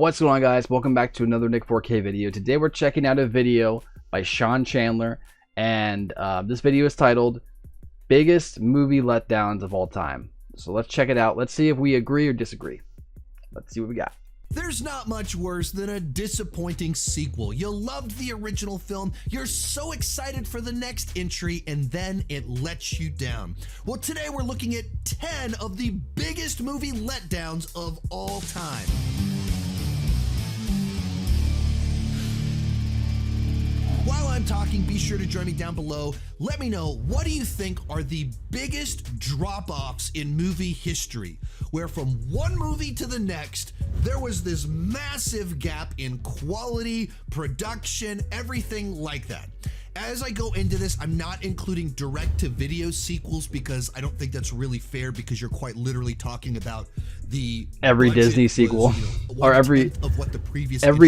What's going on, guys? Welcome back to another Nick 4K video. Today we're checking out a video by Sean Chandler, and this video is titled Biggest Movie Letdowns of All Time. So let's check it out. Let's see if we agree or disagree. Let's see what we got. There's not much worse than a disappointing sequel. You loved the original film, you're so excited for the next entry, and then it lets you down. Well, today we're looking at 10 of the biggest movie letdowns of all time. While I'm talking, be sure to join me down below. Let me know, what do you think are the biggest drop-offs in movie history, where from one movie to the next, there was this massive gap in quality, production, everything like that. As I go into this, I'm not including direct-to-video sequels because I don't think that's really fair, because you're quite literally talking about the every Disney sequel, or every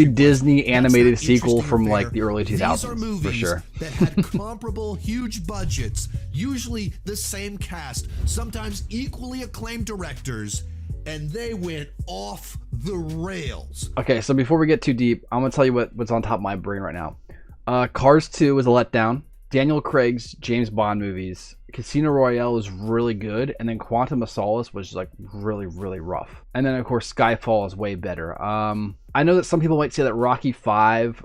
Disney animated sequel from like the early 2000s, for sure. That had comparable huge budgets, usually the same cast, sometimes equally acclaimed directors, and they went off the rails. Okay, so before we get too deep, I'm gonna tell you what's on top of my brain right now. Cars 2 was a letdown. Daniel Craig's James Bond movies. Casino Royale was really good, and then Quantum of Solace was like really rough. And then of course Skyfall is way better. I know that some people might say that Rocky 5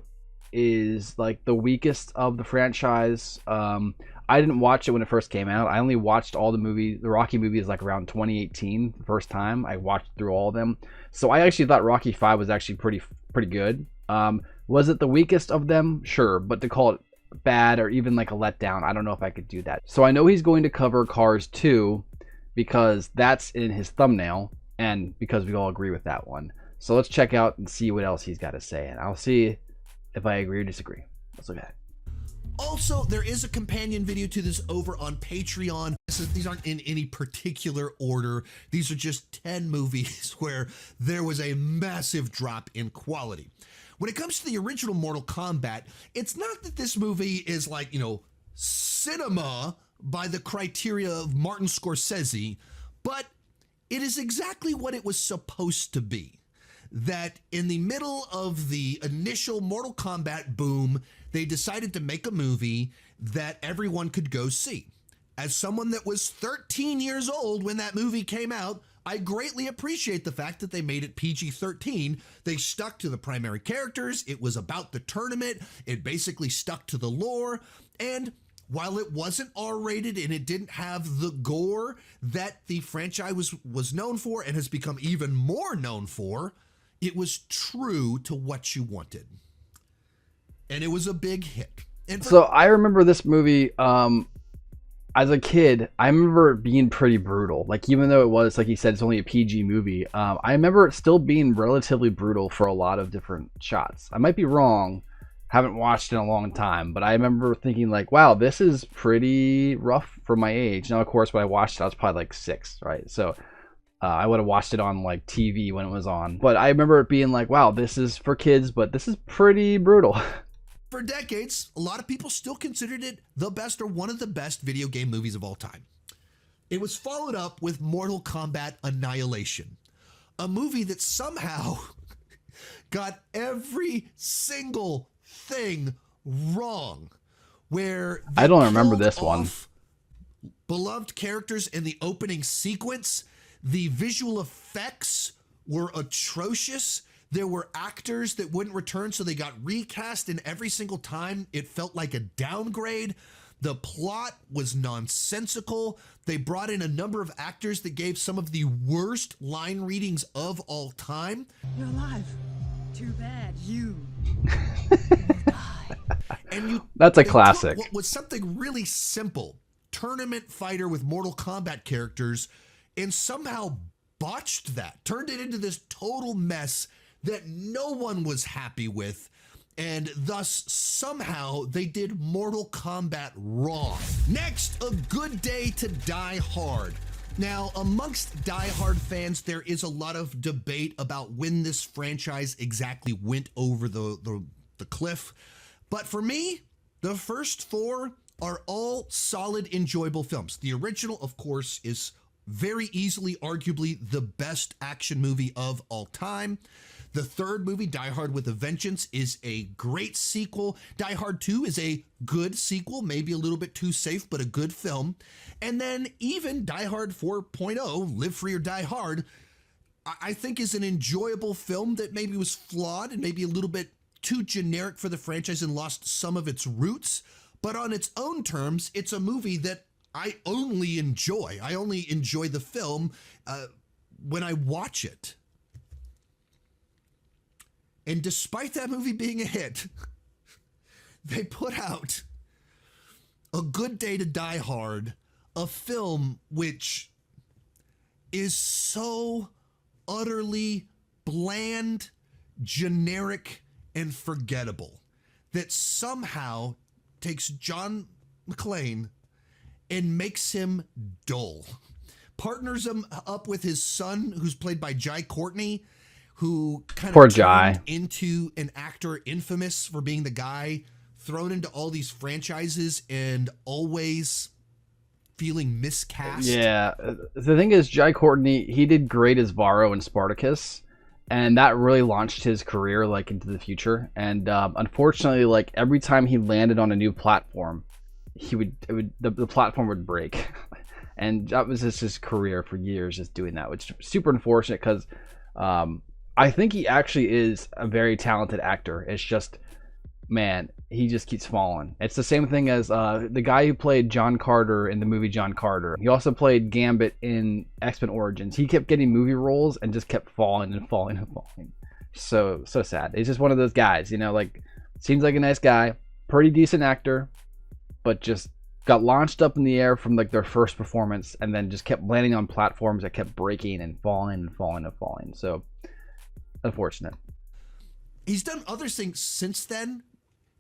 is like the weakest of the franchise. I didn't watch it when it first came out. I only watched all the Rocky movies like around 2018, the first time I watched through all of them. So I actually thought Rocky 5 was actually pretty good. Was it the weakest of them? Sure, but to call it bad or even like a letdown, I don't know if I could do that. So I know he's going to cover Cars 2 because that's in his thumbnail, and because we all agree with that one. So let's check out and see what else he's got to say, and I'll see if I agree or disagree. Let's look at it. Also, there is a companion video to this over on Patreon. These aren't in any particular order. These are just 10 movies where there was a massive drop in quality. When it comes to the original Mortal Kombat, it's not that this movie is like, cinema by the criteria of Martin Scorsese, but it is exactly what it was supposed to be. That in the middle of the initial Mortal Kombat boom, they decided to make a movie that everyone could go see. As someone that was 13 years old when that movie came out, I greatly appreciate the fact that they made it PG-13. They stuck to the primary characters. It was about the tournament. It basically stuck to the lore. And while it wasn't R-rated and it didn't have the gore that the franchise was known for and has become even more known for, it was true to what you wanted. And it was a big hit. And so I remember this movie, as a kid, I remember it being pretty brutal. Like, even though it was, like he said, it's only a PG movie, I remember it still being relatively brutal for a lot of different shots. I might be wrong, haven't watched in a long time, but I remember thinking like, wow, this is pretty rough for my age. Now, of course, when I watched it, I was probably like 6, right? So I would have watched it on like TV when it was on. But I remember it being like, wow, this is for kids, but this is pretty brutal. For decades, a lot of people still considered it the best or one of the best video game movies of all time. It was followed up with Mortal Kombat Annihilation, a movie that somehow got every single thing wrong. Where I don't remember this one. Beloved characters in the opening sequence, the visual effects were atrocious. There were actors that wouldn't return, so they got recast, and every single time it felt like a downgrade. The plot was nonsensical. They brought in a number of actors that gave some of the worst line readings of all time. You're alive. Too bad you die. And that's a classic. What was something really simple, tournament fighter with Mortal Kombat characters, and somehow botched that, turned it into this total mess that no one was happy with, and thus somehow they did Mortal Kombat wrong. Next, A Good Day to Die Hard. Now, amongst Die Hard fans, there is a lot of debate about when this franchise exactly went over the cliff. But for me, the first 4 are all solid, enjoyable films. The original, of course, is very easily, arguably, the best action movie of all time. The third movie, Die Hard with a Vengeance, is a great sequel. Die Hard 2 is a good sequel, maybe a little bit too safe, but a good film. And then even Die Hard 4.0, Live Free or Die Hard, I think is an enjoyable film that maybe was flawed and maybe a little bit too generic for the franchise and lost some of its roots. But on its own terms, it's a movie that I only enjoy. I only enjoy the film when I watch it. And despite that movie being a hit, they put out A Good Day to Die Hard, a film which is so utterly bland, generic, and forgettable that somehow takes John McClane and makes him dull. Partners him up with his son, who's played by Jai Courtney, who kind of turned into an actor infamous for being the guy thrown into all these franchises and always feeling miscast. Yeah, the thing is, Jai Courtney, he did great as Varro in Spartacus, and that really launched his career like into the future. And unfortunately, like every time he landed on a new platform, the platform would break. And that was just his career for years, just doing that, which is super unfortunate because I think he actually is a very talented actor. It's just, man, he just keeps falling. It's the same thing as the guy who played John Carter in the movie John Carter. He also played Gambit in X-Men Origins. He kept getting movie roles and just kept falling and falling and falling. So sad. He's just one of those guys, you know, like, seems like a nice guy, pretty decent actor, but just got launched up in the air from like their first performance and then just kept landing on platforms that kept breaking and falling and falling and falling. So unfortunate. He's done other things since then,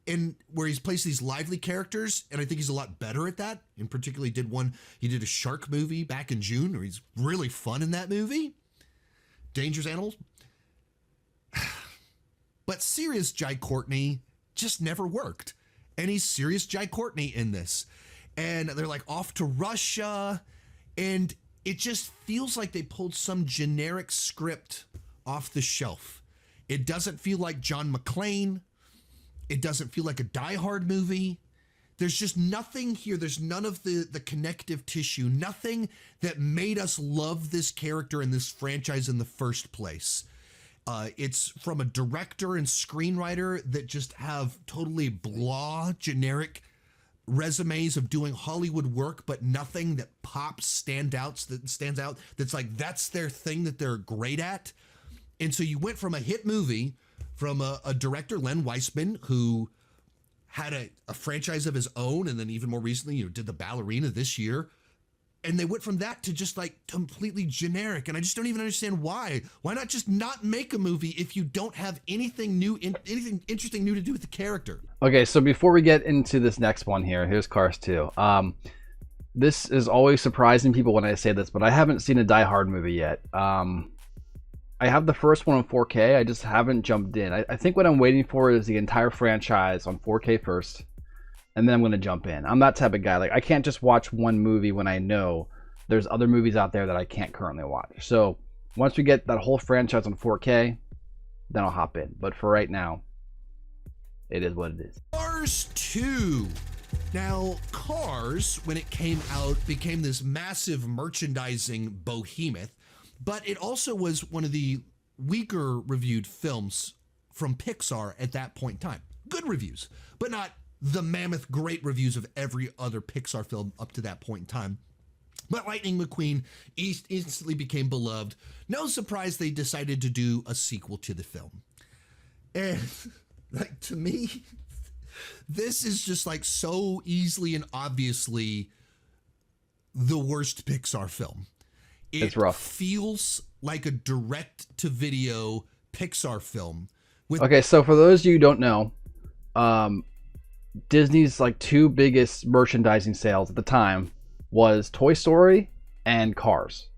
in where he's placed these lively characters, and I think he's a lot better at that. In particular, he did a shark movie back in June, where he's really fun in that movie. Dangerous Animals. But serious Jai Courtney just never worked. And he's serious Jai Courtney in this. And they're like off to Russia, and it just feels like they pulled some generic script off the shelf. It doesn't feel like John McClane. It doesn't feel like a Die Hard movie. There's just nothing here. There's none of the connective tissue, nothing that made us love this character and this franchise in the first place. It's from a director and screenwriter that just have totally blah, generic resumes of doing Hollywood work, but nothing that pops, stands out, that's like, that's their thing that they're great at. And so you went from a hit movie from a director, Len Weissman, who had a franchise of his own, and then even more recently, did The Ballerina this year. And they went from that to just like completely generic. And I just don't even understand why. Why not just not make a movie if you don't have anything new, anything interesting new to do with the character? Okay, so before we get into this next one here's Cars 2. This is always surprising people when I say this, but I haven't seen a Die Hard movie yet. I have the first one on 4K. I just haven't jumped in. I think what I'm waiting for is the entire franchise on 4K first, and then I'm going to jump in. I'm that type of guy. Like, I can't just watch one movie when I know there's other movies out there that I can't currently watch. So once we get that whole franchise on 4K, then I'll hop in. But for right now, it is what it is. Cars 2. Now, Cars, when it came out, became this massive merchandising behemoth, but it also was one of the weaker reviewed films from Pixar at that point in time. Good reviews, but not the mammoth great reviews of every other Pixar film up to that point in time. But Lightning McQueen instantly became beloved. No surprise they decided to do a sequel to the film. And like, to me, this is just like so easily and obviously the worst Pixar film. It's rough. It feels like a direct-to-video Pixar film. Okay, so for those of you who don't know, Disney's like two biggest merchandising sales at the time was Toy Story and Cars.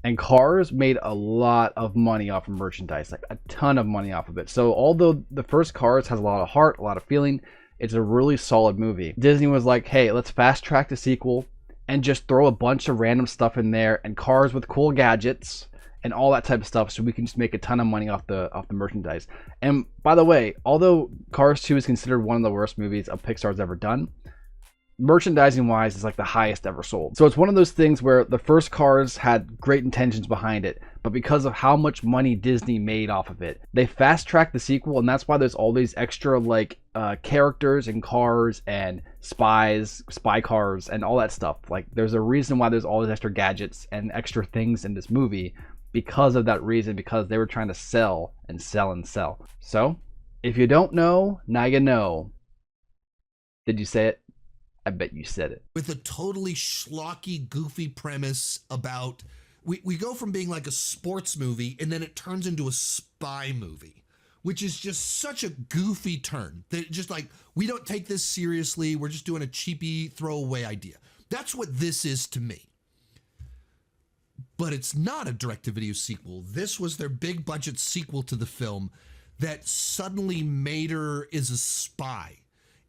And Cars made a lot of money off of merchandise, like a ton of money off of it. So although the first Cars has a lot of heart, a lot of feeling, it's a really solid movie. Disney was like, hey, let's fast track the sequel and just throw a bunch of random stuff in there and cars with cool gadgets and all that type of stuff, so we can just make a ton of money off the merchandise. And by the way, although Cars 2 is considered one of the worst movies of Pixar's ever done, merchandising wise is like the highest ever sold. So it's one of those things where the first Cars had great intentions behind it, but because of how much money Disney made off of it, they fast tracked the sequel, and that's why there's all these extra like characters and cars and spy cars and all that stuff. Like there's a reason why there's all these extra gadgets and extra things in this movie, because of that reason, because they were trying to sell and sell and sell. So if you don't know, now you know. Did you say it? I bet you said it. With a totally schlocky, goofy premise about, we go from being like a sports movie and then it turns into a spy movie, which is just such a goofy turn that just like, we don't take this seriously. We're just doing a cheapy throwaway idea. That's what this is to me. But it's not a direct-to-video sequel. This was their big budget sequel to the film that suddenly Mater is a spy.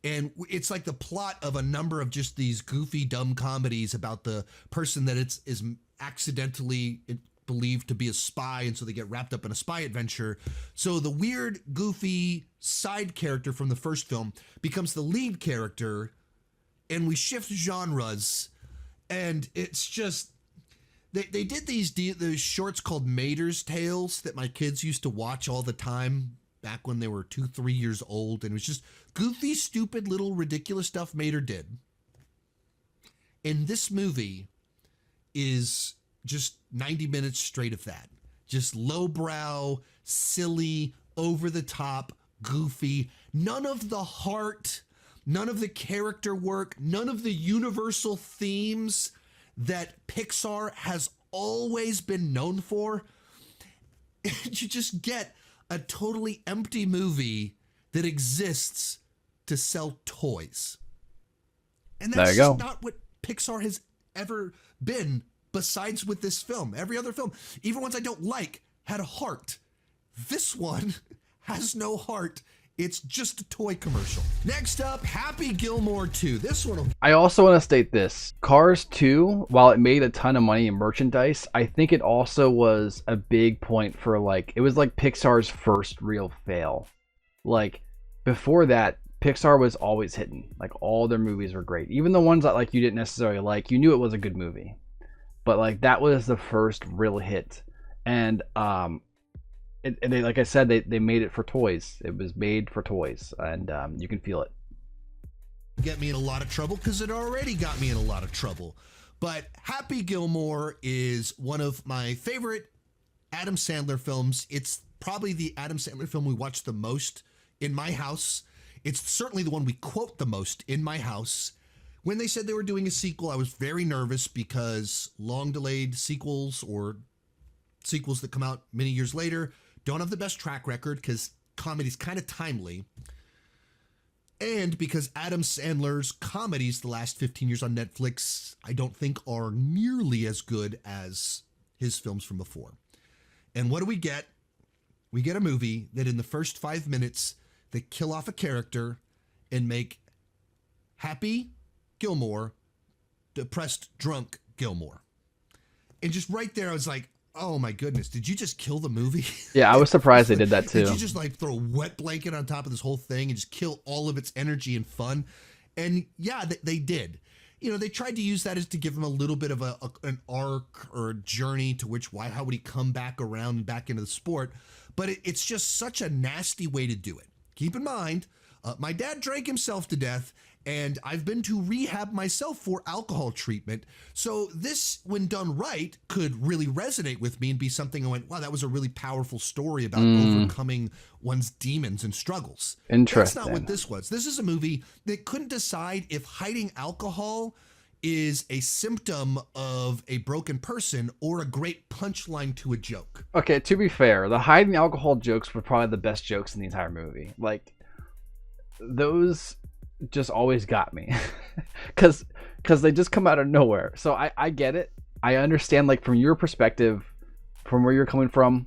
And it's like the plot of a number of just these goofy, dumb comedies about the person that is accidentally believed to be a spy, and so they get wrapped up in a spy adventure. So the weird, goofy side character from the first film becomes the lead character, and we shift genres, and it's just... They did these shorts called Mater's Tales that my kids used to watch all the time back when they were 2-3 years old, and it was just goofy, stupid, little ridiculous stuff Mater did. And this movie is just 90 minutes straight of that. Just lowbrow, silly, over the top, goofy. None of the heart, none of the character work, none of the universal themes that Pixar has always been known for. You just get a totally empty movie that exists to sell toys. And that's just not what Pixar has ever been, besides with this film. Every other film, even ones I don't like, had a heart. This one has no heart. It's just a toy commercial. Next up, Happy Gilmore 2. This one. I also want to state this. Cars 2, while it made a ton of money in merchandise, I think it also was a big point for like, it was like Pixar's first real fail. Like before that, Pixar was always hitting. Like all their movies were great. Even the ones that like you didn't necessarily like, you knew it was a good movie. But like that was the first real hit. And they, like I said, they made it for toys. It was made for toys, and you can feel it. Get me in a lot of trouble because it already got me in a lot of trouble. But Happy Gilmore is one of my favorite Adam Sandler films. It's probably the Adam Sandler film we watch the most in my house. It's certainly the one we quote the most in my house. When they said they were doing a sequel, I was very nervous because long delayed sequels or sequels that come out many years later don't have the best track record because comedy's kind of timely. And because Adam Sandler's comedies the last 15 years on Netflix, I don't think are nearly as good as his films from before. And what do we get? We get a movie that in the first 5 minutes, they kill off a character and make Happy Gilmore depressed, drunk Gilmore. And just right there, I was like, oh my goodness, did you just kill the movie? Yeah, I was surprised they did that too. Did you just like throw a wet blanket on top of this whole thing and just kill all of its energy and fun? And yeah, they did. You know, they tried to use that as to give him a little bit of an arc or a journey to how would he come back around and back into the sport? But it's just such a nasty way to do it. Keep in mind, my dad drank himself to death, and I've been to rehab myself for alcohol treatment. So this, when done right, could really resonate with me and be something I went, wow, that was a really powerful story about overcoming one's demons and struggles. Interesting. That's not what this was. This is a movie that couldn't decide if hiding alcohol is a symptom of a broken person or a great punchline to a joke. Okay, to be fair, the hiding alcohol jokes were probably the best jokes in the entire movie. Like, those just always got me because they just come out of nowhere. So I get it. I understand, like, from your perspective, from where you're coming from,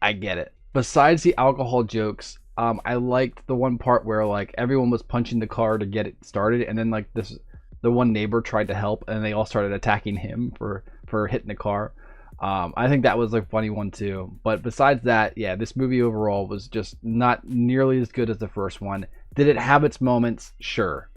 I get it. Besides the alcohol jokes, I liked the one part where like everyone was punching the car to get it started, and then like the one neighbor tried to help, and they all started attacking him for hitting the car. I think that was a funny one too. But besides that, yeah, this movie overall was just not nearly as good as the first one. Did it have its moments? Sure.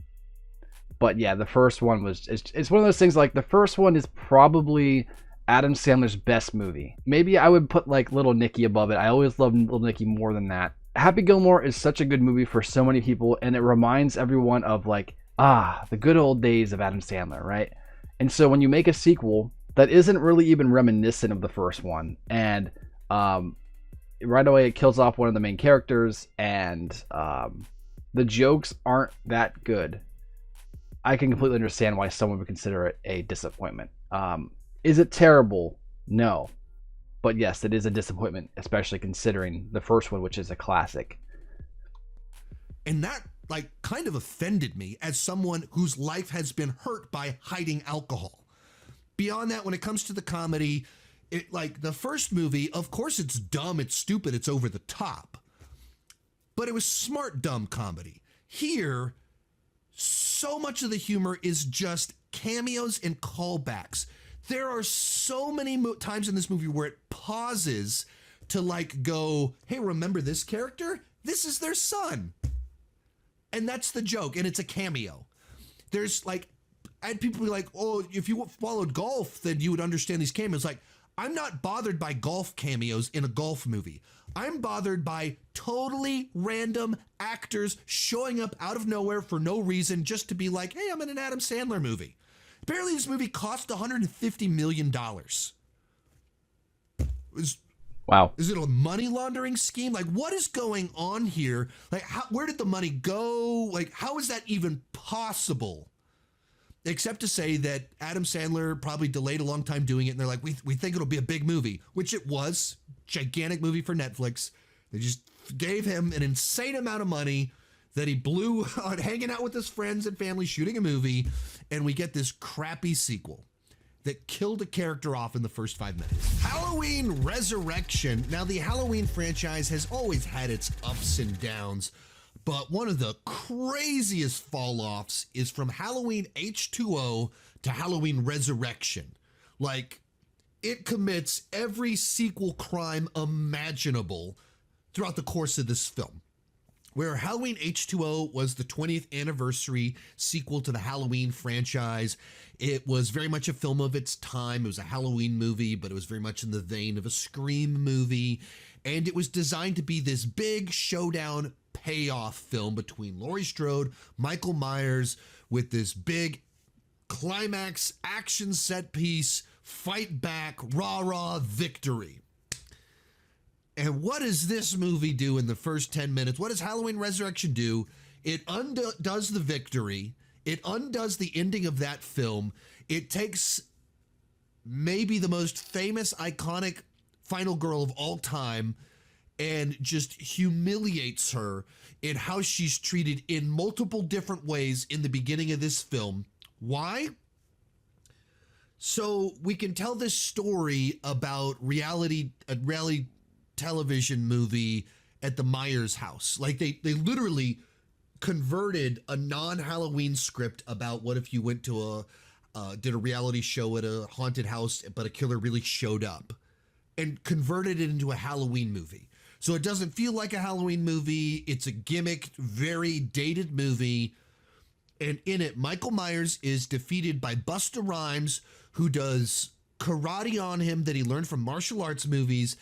But yeah, the first one was, it's one of those things, like the first one is probably Adam Sandler's best movie. Maybe I would put like Little Nicky above it. I always loved Little Nicky more than that. Happy Gilmore is such a good movie for so many people, and it reminds everyone of like, the good old days of Adam Sandler, right? And so when you make a sequel that isn't really even reminiscent of the first one, and right away it kills off one of the main characters, and the jokes aren't that good, I can completely understand why someone would consider it a disappointment. Is it terrible? No. But yes, it is a disappointment, especially considering the first one, which is a classic. And that like kind of offended me as someone whose life has been hurt by hiding alcohol. Beyond that, when it comes to the comedy, it like the first movie, of course it's dumb, it's stupid, it's over the top. But it was smart dumb comedy. Here, so much of the humor is just cameos and callbacks. There are so many times in this movie where it pauses to like go, hey, remember this character? This is their son. And that's the joke, and it's a cameo. There's like, I had people be like, oh, if you followed golf, then you would understand these cameos. Like, I'm not bothered by golf cameos in a golf movie. I'm bothered by totally random actors showing up out of nowhere for no reason just to be like, hey, I'm in an Adam Sandler movie. Apparently this movie cost $150 million. Wow. Is it a money laundering scheme? Like, what is going on here? Like, where did the money go? Like, how is that even possible? Except to say that Adam Sandler probably delayed a long time doing it, and they're like, we think it'll be a big movie, which it was. Gigantic movie for Netflix. They just gave him an insane amount of money that he blew on hanging out with his friends and family shooting a movie, and we get this crappy sequel that killed a character off in the first 5 minutes. Halloween Resurrection. Now, the Halloween franchise has always had its ups and downs, but one of the craziest fall-offs is from Halloween H2O to Halloween Resurrection. Like, it commits every sequel crime imaginable throughout the course of this film. Where Halloween H2O was the 20th anniversary sequel to the Halloween franchise. It was very much a film of its time. It was a Halloween movie, but it was very much in the vein of a Scream movie. And it was designed to be this big showdown payoff film between Laurie Strode, Michael Myers, with this big climax action set piece, fight back, rah-rah victory. And what does this movie do in the first 10 minutes? What does Halloween Resurrection do? It undoes the victory. It undoes the ending of that film. It takes maybe the most famous, iconic final girl of all time and just humiliates her in how she's treated in multiple different ways in the beginning of this film. Why? So we can tell this story about a reality television movie at the Myers house. Like they literally converted a non-Halloween script about what if you went to did a reality show at a haunted house, but a killer really showed up, and converted it into a Halloween movie. So it doesn't feel like a Halloween movie. It's a gimmicked, very dated movie. And in it, Michael Myers is defeated by Busta Rhymes, who does karate on him that he learned from martial arts movies.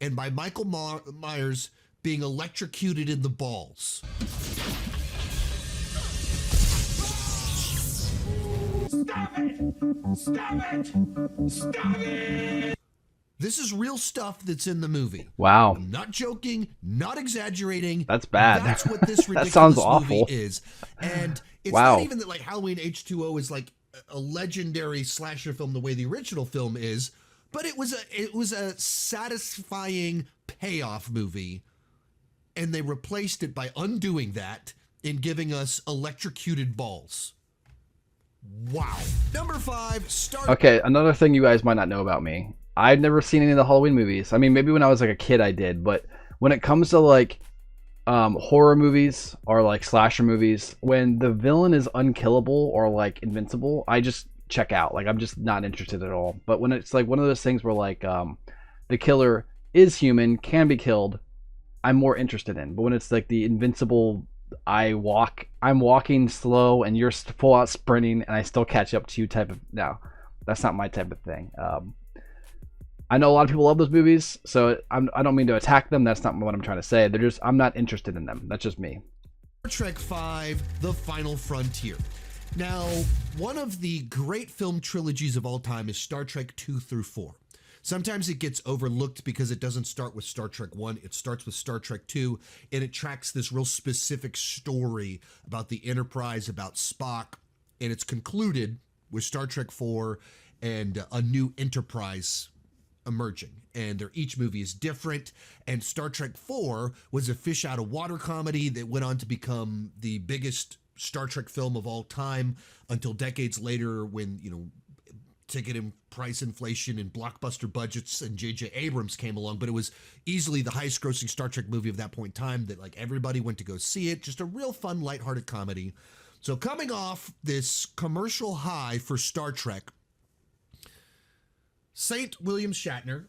And by Michael Myers being electrocuted in the balls. Stop it! Stop it! Stop it! This is real stuff that's in the movie. Wow. I'm not joking, not exaggerating. That's bad. That's what this ridiculous That sounds awful. movie is. And it's Wow. not even that like Halloween H2O is like a legendary slasher film the way the original film is, but it was a satisfying payoff movie, and they replaced it by undoing that and giving us electrocuted balls. Wow. Number 5, Star. Okay, another thing you guys might not know about me. I've never seen any of the Halloween movies. I mean, maybe when I was like a kid I did, but when it comes to like horror movies or like slasher movies, when the villain is unkillable or like invincible, I just check out. Like I'm just not interested at all. But when it's like one of those things where like the killer is human, can be killed, I'm more interested in. But when it's like the invincible, I'm walking slow and you're full out sprinting and I still catch up to you type of, no, that's not my type of thing. I know a lot of people love those movies, so I don't mean to attack them. That's not what I'm trying to say. I'm not interested in them. That's just me. Star Trek V, The Final Frontier. Now, one of the great film trilogies of all time is Star Trek 2 through 4. Sometimes it gets overlooked because it doesn't start with Star Trek 1. It starts with Star Trek 2, and it tracks this real specific story about the Enterprise, about Spock, and it's concluded with Star Trek 4 and a new Enterprise emerging, and each movie is different. And Star Trek 4 was a fish out of water comedy that went on to become the biggest Star Trek film of all time until decades later when, you know, ticket and price inflation and blockbuster budgets and J.J. Abrams came along. But it was easily the highest grossing Star Trek movie of that point in time that like everybody went to go see it. Just a real fun, lighthearted comedy. So coming off this commercial high for Star Trek, Saint William Shatner.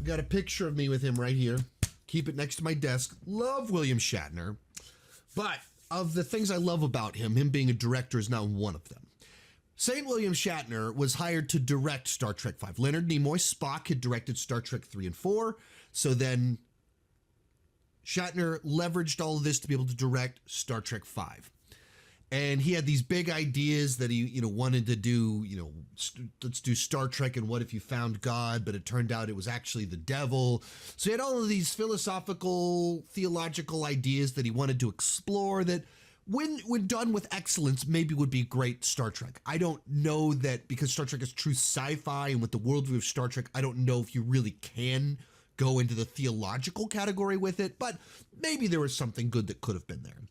Got a picture of me with him right here. Keep it next to my desk. Love William Shatner. But of the things I love about him being a director is not one of them. Saint William Shatner was hired to direct Star Trek V. Leonard Nimoy, Spock, had directed Star Trek 3 and 4. So then Shatner leveraged all of this to be able to direct Star Trek V. And he had these big ideas that he, you know, wanted to do, you know, let's do Star Trek and What If You Found God, but it turned out it was actually the devil. So he had all of these philosophical, theological ideas that he wanted to explore that when done with excellence, maybe would be great Star Trek. I don't know that because Star Trek is true sci-fi and with the worldview of Star Trek, I don't know if you really can go into the theological category with it, but maybe there was something good that could have been there.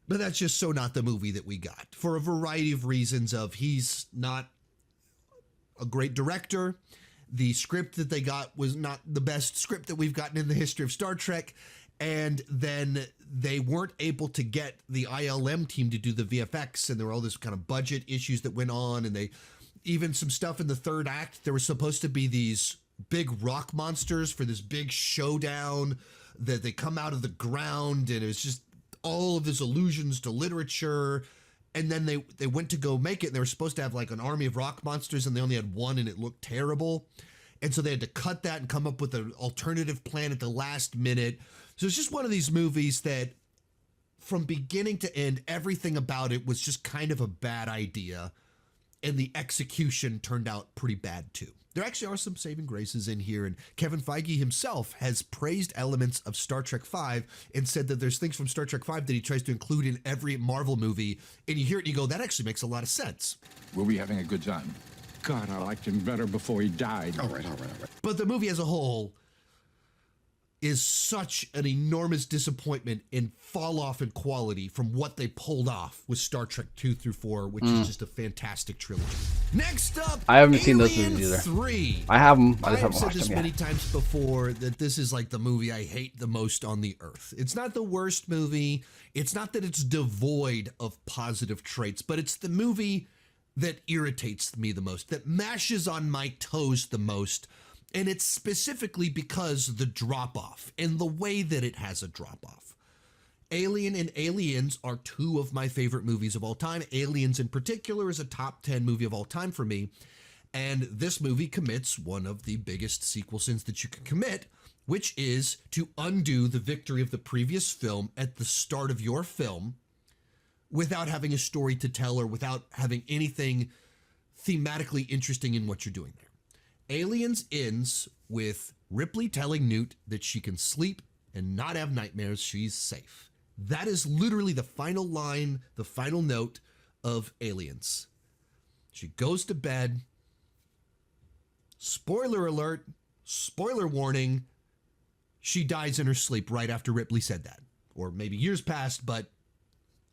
But that's just so not the movie that we got for a variety of reasons of he's not a great director. The script that they got was not the best script that we've gotten in the history of Star Trek. And then they weren't able to get the ILM team to do the VFX. And there were all this kind of budget issues that went on. And they even some stuff in the third act, there was supposed to be these big rock monsters for this big showdown that they come out of the ground. And it was just all of his allusions to literature, and then they went to go make it, and they were supposed to have like an army of rock monsters, and they only had one, and it looked terrible, and so they had to cut that and come up with an alternative plan at the last minute. So it's just one of these movies that from beginning to end, everything about it was just kind of a bad idea, and the execution turned out pretty bad too. There actually are some saving graces in here, and Kevin Feige himself has praised elements of Star Trek V and said that there's things from Star Trek V that he tries to include in every Marvel movie, and you hear it and you go, that actually makes a lot of sense. Were we having a good time? God, I liked him better before he died. All right. But the movie as a whole is such an enormous disappointment and fall off in quality from what they pulled off with Star Trek 2 through 4, which is just a fantastic trilogy. Next up, I haven't seen those movies either. 3. I have them. I just I've haven't said watched this them many yet. times before that this is like the movie I hate the most on the earth. It's not the worst movie. It's not that it's devoid of positive traits, but it's the movie that irritates me the most, that mashes on my toes the most. And it's specifically because the drop-off and the way that it has a drop-off. Alien and Aliens are two of my favorite movies of all time. Aliens in particular is a top 10 movie of all time for me. And this movie commits one of the biggest sequel sins that you can commit, which is to undo the victory of the previous film at the start of your film without having a story to tell or without having anything thematically interesting in what you're doing there. Aliens ends with Ripley telling Newt that she can sleep and not have nightmares. She's safe. That is literally the final line, the final note of Aliens. She goes to bed. Spoiler alert, spoiler warning, she dies in her sleep right after Ripley said that. Or maybe years passed, but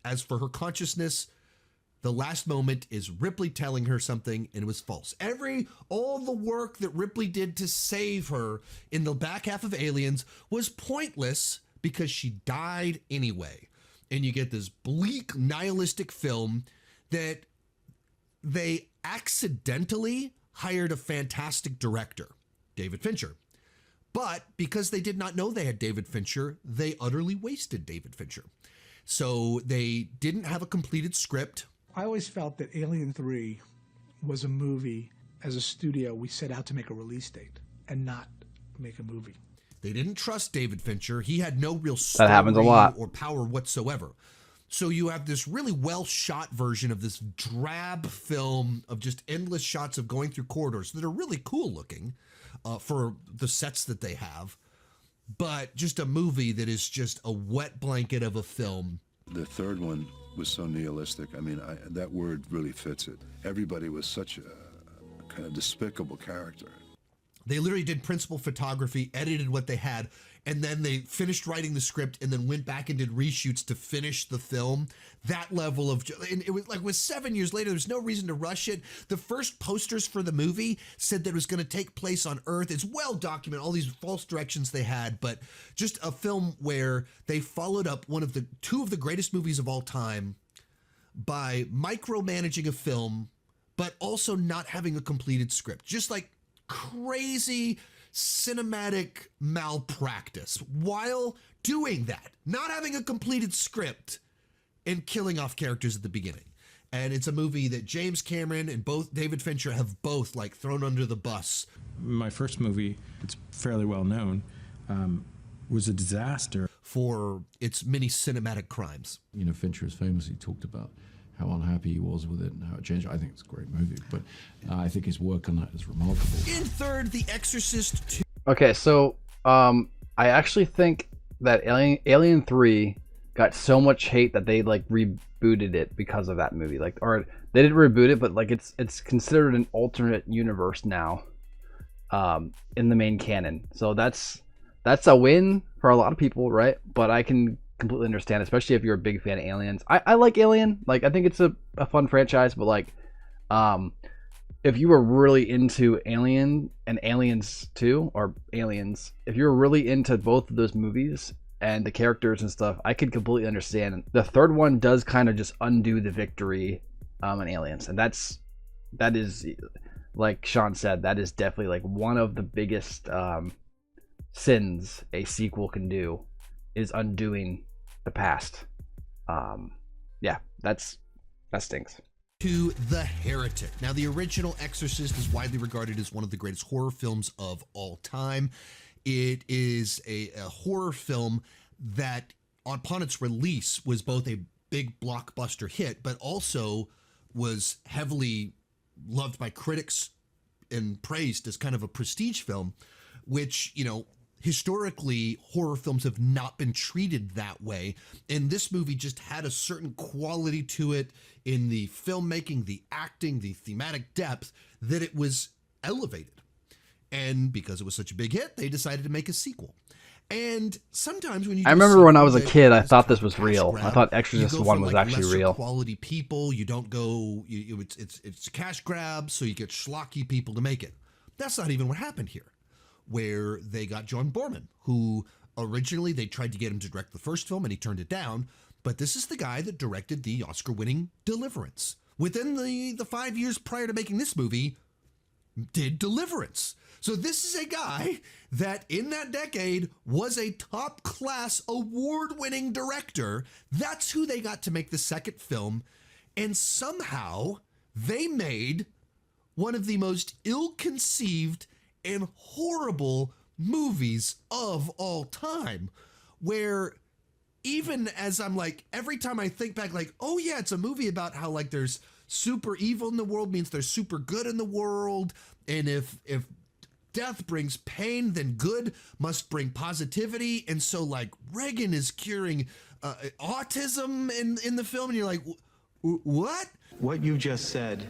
as for her consciousness, The last moment is Ripley telling her something, and it was false. All the work that Ripley did to save her in the back half of Aliens was pointless because she died anyway. And you get this bleak, nihilistic film that they accidentally hired a fantastic director, David Fincher. But because they did not know they had David Fincher, they utterly wasted David Fincher. So they didn't have a completed script. I always felt that Alien 3 was a movie, as a studio, we set out to make a release date and not make a movie. They didn't trust David Fincher. He had no real story that happens a lot. or power whatsoever. So you have this really well-shot version of this drab film of just endless shots of going through corridors that are really cool looking for the sets that they have, but just a movie that is just a wet blanket of a film. The third one was so nihilistic. I mean, that word really fits it. Everybody was such a kind of despicable character. They literally did principal photography, edited what they had, and then they finished writing the script and then went back and did reshoots to finish the film. That level of, and it was 7 years later. There's no reason to rush it. The first posters for the movie said that it was going to take place on Earth. It's well documented, all these false directions they had, but just a film where they followed up two of the greatest movies of all time by micromanaging a film, but also not having a completed script. Just like crazy cinematic malpractice while doing that, not having a completed script and killing off characters at the beginning. And it's a movie that James Cameron and both David Fincher have both like thrown under the bus. My first movie, it's fairly well known, was a disaster for its many cinematic crimes. You know, Fincher has famously talked about how unhappy he was with it and how it changed. I think it's a great movie, but I think his work on that is remarkable. In third, The Exorcist 2. Okay, so I actually think that Alien 3 got so much hate that they like rebooted it because of that movie. Like, or they didn't reboot it, but like it's considered an alternate universe now in the main canon. So that's a win for a lot of people, right? But I can completely understand, especially if you're a big fan of Aliens. I like Alien. Like, I think it's a fun franchise, but like if you were really into Alien and Aliens 2 or Aliens, if you're really into both of those movies and the characters and stuff, I could completely understand. The third one does kind of just undo the victory in Aliens, and that is, like Sean said, that is definitely like one of the biggest sins a sequel can do, is undoing the past. Yeah, that stinks. To The Heretic. Now, the original Exorcist is widely regarded as one of the greatest horror films of all time. It is a horror film that, upon its release, was both a big blockbuster hit, but also was heavily loved by critics and praised as kind of a prestige film, which, you know, historically, horror films have not been treated that way. And this movie just had a certain quality to it in the filmmaking, the acting, the thematic depth, that it was elevated. And because it was such a big hit, they decided to make a sequel. And sometimes when you, I remember when I was a kid, I thought this was real. I thought Exorcist 1 was actually real. Quality people, you don't go. It's a cash grab, so you get schlocky people to make it. That's not even what happened here, where they got John Borman, who originally they tried to get him to direct the first film and he turned it down. But this is the guy that directed the Oscar-winning Deliverance. Within the 5 years prior to making this movie, did Deliverance. So this is a guy that in that decade was a top-class award-winning director. That's who they got to make the second film. And somehow they made one of the most ill-conceived and horrible movies of all time, where even as I'm like, every time I think back, like, oh yeah, it's a movie about how like there's super evil in the world means there's super good in the world, and if death brings pain, then good must bring positivity. And so like Reagan is curing autism in the film, and you're like, what? What you just said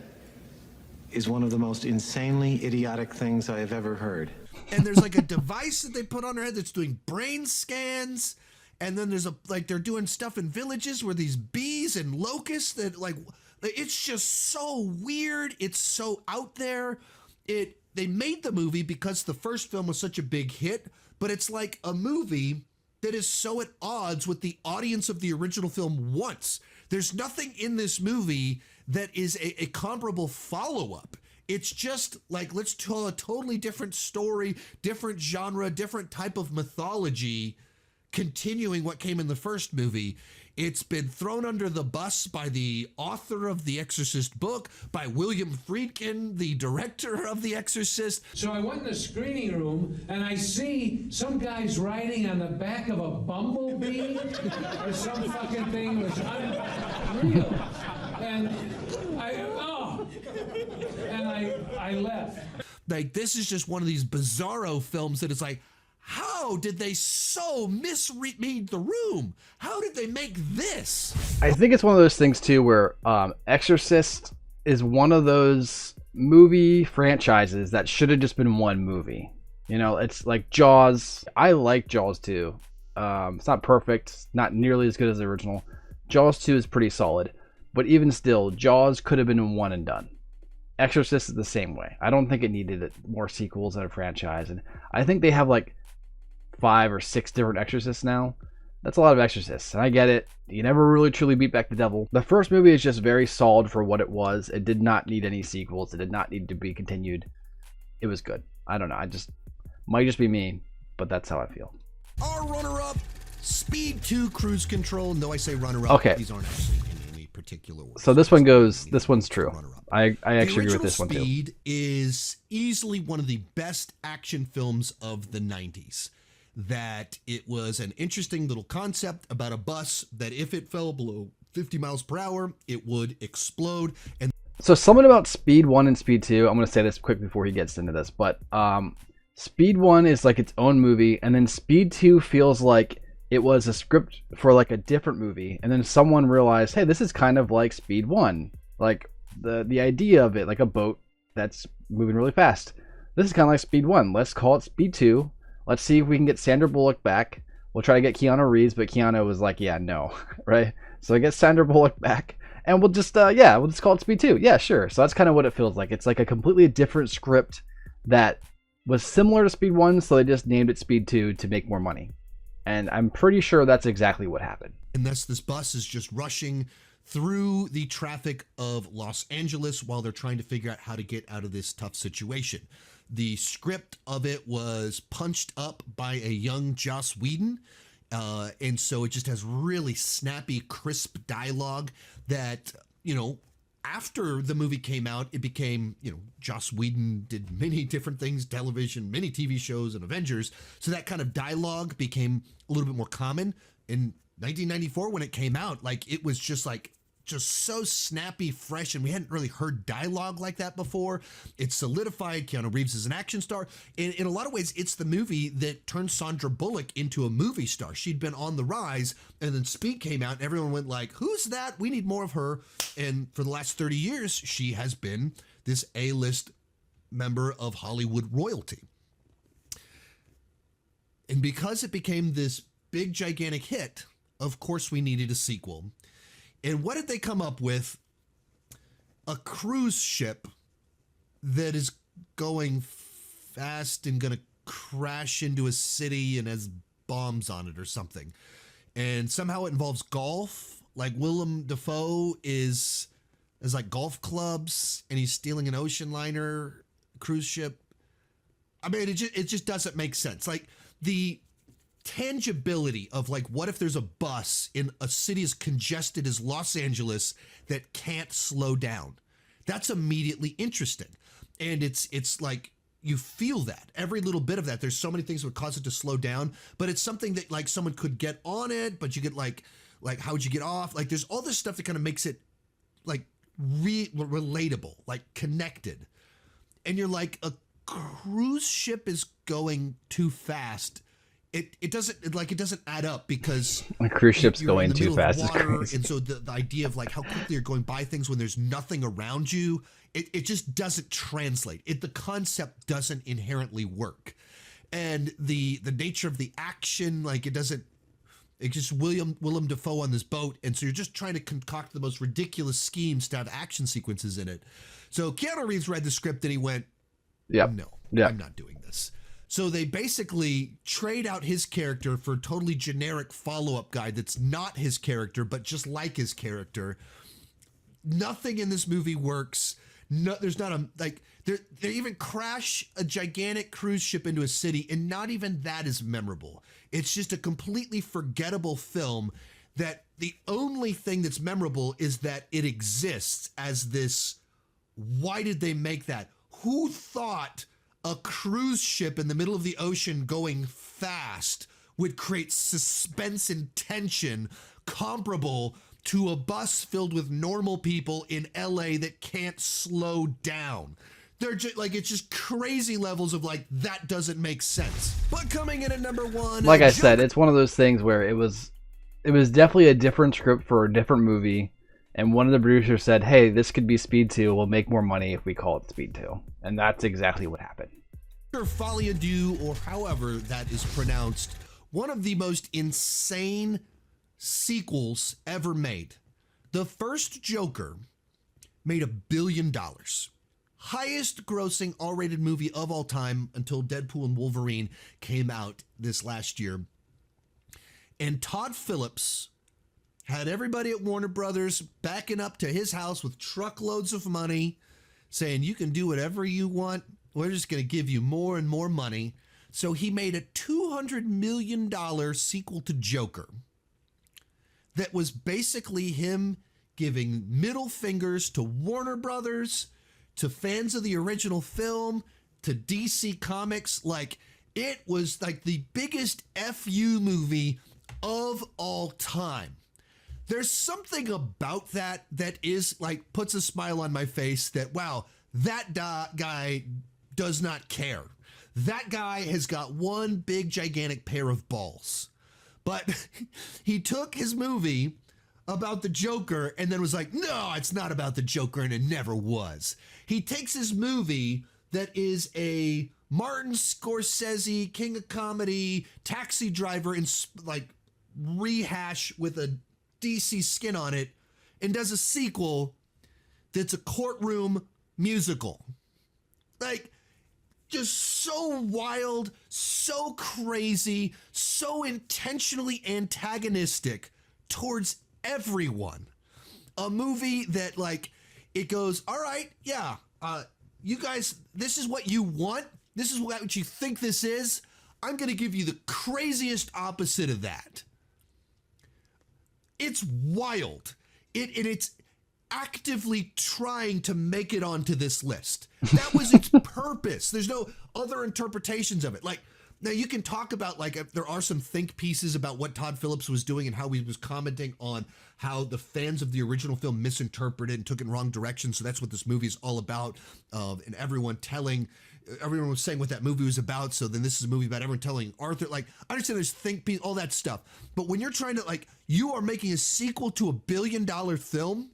is one of the most insanely idiotic things I have ever heard. And there's like a device that they put on her head that's doing brain scans. And then there's they're doing stuff in villages where these bees and locusts that like, It's just so weird. It's so out there. They made the movie because the first film was such a big hit, but it's like a movie that is so at odds with the audience of the original film once. There's nothing in this movie that is a comparable follow-up. It's just like, let's tell a totally different story, different genre, different type of mythology, continuing what came in the first movie. It's been thrown under the bus by the author of The Exorcist book, by William Friedkin, the director of The Exorcist. So I went in the screening room and I see some guys riding on the back of a bumblebee or some fucking thing. It was unreal. And I left. Like, this is just one of these bizarro films that is like, how did they so misread the room? How did they make this? I think it's one of those things too where Exorcist is one of those movie franchises that should have just been one movie. You know, it's like Jaws. I like Jaws 2. It's not perfect, not nearly as good as the original. Jaws 2 is pretty solid, but even still, Jaws could have been one and done. Exorcist is the same way. I don't think it needed more sequels in a franchise, and I think they have like 5 or 6 different Exorcists now. That's a lot of Exorcists, and I get it. You never really truly beat back the devil. The first movie is just very solid for what it was. It did not need any sequels. It did not need to be continued. It was good. I don't know. I just might just be me, but that's how I feel. Our runner-up, Speed 2 Cruise Control. No, I say runner-up. Okay. These aren't actually in any particular order. So this one goes. This one's true. I actually agree with this one too. Speed is easily one of the best action films of the 90s. That it was an interesting little concept about a bus that if it fell below 50 miles per hour, it would explode. And so something about Speed 1 and Speed 2, I'm going to say this quick before he gets into this, but Speed 1 is like its own movie, and then Speed 2 feels like it was a script for like a different movie, and then someone realized, hey, this is kind of like Speed 1. Like the idea of it, like a boat that's moving really fast. This is kind of like Speed 1. Let's call it Speed 2. Let's see if we can get Sandra Bullock back. We'll try to get Keanu Reeves, but Keanu was like, yeah, no, right? So I get Sandra Bullock back, and we'll just call it Speed 2. Yeah, sure. So that's kind of what it feels like. It's like a completely different script that was similar to Speed 1, so they just named it Speed 2 to make more money. And I'm pretty sure that's exactly what happened. And thus this bus is just rushing through the traffic of Los Angeles while they're trying to figure out how to get out of this tough situation. The script of it was punched up by a young Joss Whedon. And so it just has really snappy, crisp dialogue that, you know, after the movie came out, it became, you know, Joss Whedon did many different things, television, many TV shows and Avengers. So that kind of dialogue became a little bit more common. In 1994, when it came out, like it was just so snappy, fresh, and we hadn't really heard dialogue like that before. It solidified Keanu Reeves as an action star. In a lot of ways, it's the movie that turned Sandra Bullock into a movie star. She'd been on the rise, and then Speed came out, and everyone went like, who's that? We need more of her. And for the last 30 years, she has been this A-list member of Hollywood royalty. And because it became this big, gigantic hit, of course we needed a sequel. And what did they come up with? A cruise ship that is going fast and going to crash into a city and has bombs on it or something. And somehow it involves golf. Like Willem Dafoe is like golf clubs and he's stealing an ocean liner cruise ship. I mean, it just doesn't make sense. Like the tangibility of like, what if there's a bus in a city as congested as Los Angeles that can't slow down? That's immediately interesting. And it's like, you feel that every little bit of that. There's so many things that would cause it to slow down, but it's something that like someone could get on it, but you get like how would you get off? Like there's all this stuff that kind of makes it like relatable, like connected. And you're like, a cruise ship is going too fast. It doesn't add up because a cruise ship's going too fast is water, crazy. and so the idea of like how quickly you're going by things when there's nothing around you, it just doesn't translate. The concept doesn't inherently work, and the nature of the action, like it It's just Willem Dafoe on this boat, and so you're just trying to concoct the most ridiculous schemes to have action sequences in it. So Keanu Reeves read the script and he went, no, I'm not doing this. So they basically trade out his character for a totally generic follow-up guy that's not his character, but just like his character. Nothing in this movie works. No, there's not a, like, they even crash a gigantic cruise ship into a city, and not even that is memorable. It's just a completely forgettable film that the only thing that's memorable is that it exists as this. Why did they make that? Who thought a cruise ship in the middle of the ocean going fast would create suspense and tension comparable to a bus filled with normal people in LA that can't slow down? They're just like, it's just crazy levels of like, that doesn't make sense. But coming in at number one, like I said, it's one of those things where it was definitely a different script for a different movie, and one of the producers said, hey, this could be Speed 2, we'll make more money if we call it Speed 2. And that's exactly what happened. Folie à Deux, or however that is pronounced, one of the most insane sequels ever made. The first Joker made $1 billion. Highest grossing R-rated movie of all time until Deadpool and Wolverine came out this last year. And Todd Phillips had everybody at Warner Brothers backing up to his house with truckloads of money, saying, you can do whatever you want. We're just going to give you more and more money. So he made a $200 million sequel to Joker that was basically him giving middle fingers to Warner Brothers, to fans of the original film, to DC Comics. Like, it was like the biggest FU movie of all time. There's something about that is like, puts a smile on my face that, wow, that guy does not care. That guy has got one big gigantic pair of balls. But he took his movie about the Joker and then was like, no, it's not about the Joker, and it never was. He takes his movie that is a Martin Scorsese, King of Comedy, Taxi Driver, and like rehash with a DC skin on it, and does a sequel that's a courtroom musical. Like, just so wild, so crazy, so intentionally antagonistic towards everyone. A movie that, like, it goes, all right, yeah, you guys, this is what you want. This is what you think this is. I'm going to give you the craziest opposite of that. It's wild. It's actively trying to make it onto this list. That was its purpose. There's no other interpretations of it. Like, now you can talk about, like, there are some think pieces about what Todd Phillips was doing and how he was commenting on how the fans of the original film misinterpreted and took it in wrong direction. So that's what this movie is all about. And everyone was saying what that movie was about. So then this is a movie about everyone telling Arthur, like, I understand there's think piece, all that stuff. But when you're trying to, like, you are making a sequel to $1 billion film,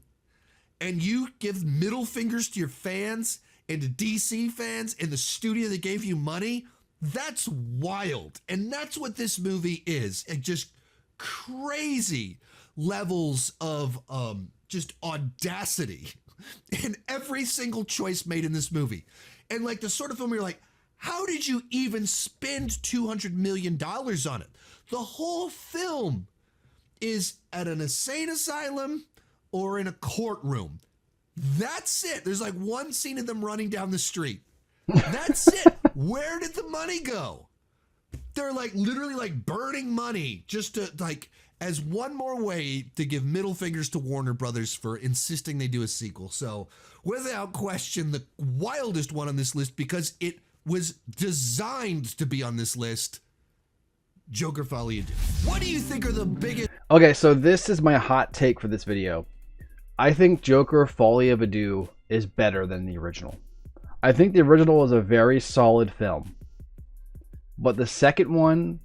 and you give middle fingers to your fans and to DC fans and the studio that gave you money, that's wild. And that's what this movie is. It just crazy levels of just audacity in every single choice made in this movie. And like the sort of film where you're like, how did you even spend $200 million on it? The whole film is at an insane asylum or in a courtroom. That's it. There's like one scene of them running down the street. That's it. Where did the money go? They're like literally like burning money just to like as one more way to give middle fingers to Warner Brothers for insisting they do a sequel. So without question, the wildest one on this list because it was designed to be on this list, Joker Folie à Deux. What do you think are the biggest... Okay, so this is my hot take for this video. I think Joker Folie à Deux is better than the original. I think the original was a very solid film. But the second one,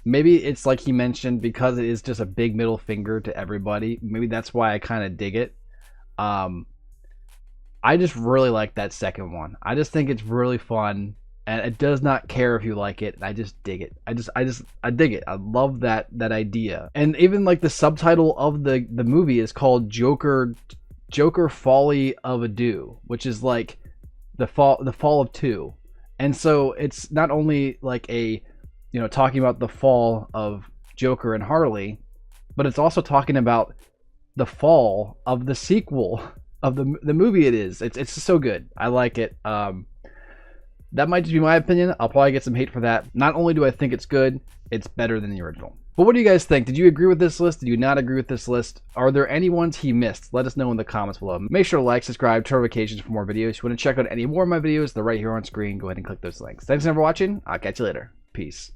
maybe it's like he mentioned, because it is just a big middle finger to everybody. Maybe that's why I kind of dig it. I just really like that second one. I just think it's really fun. and it does not care if you like it. I just dig it. I dig it. I love that idea. And even like the subtitle of the movie is called Joker Folly of a Do, which is like the fall of two. And so it's not only like a, you know, talking about the fall of Joker and Harley, but it's also talking about the fall of the sequel of the movie it is. It's just so good. I like it. That might just be my opinion. I'll probably get some hate for that. Not only do I think it's good, it's better than the original. But what do you guys think? Did you agree with this list? Did you not agree with this list? Are there any ones he missed? Let us know in the comments below. Make sure to like, subscribe, turn notifications for more videos. If you want to check out any more of my videos, they're right here on screen. Go ahead and click those links. Thanks again for watching. I'll catch you later. Peace.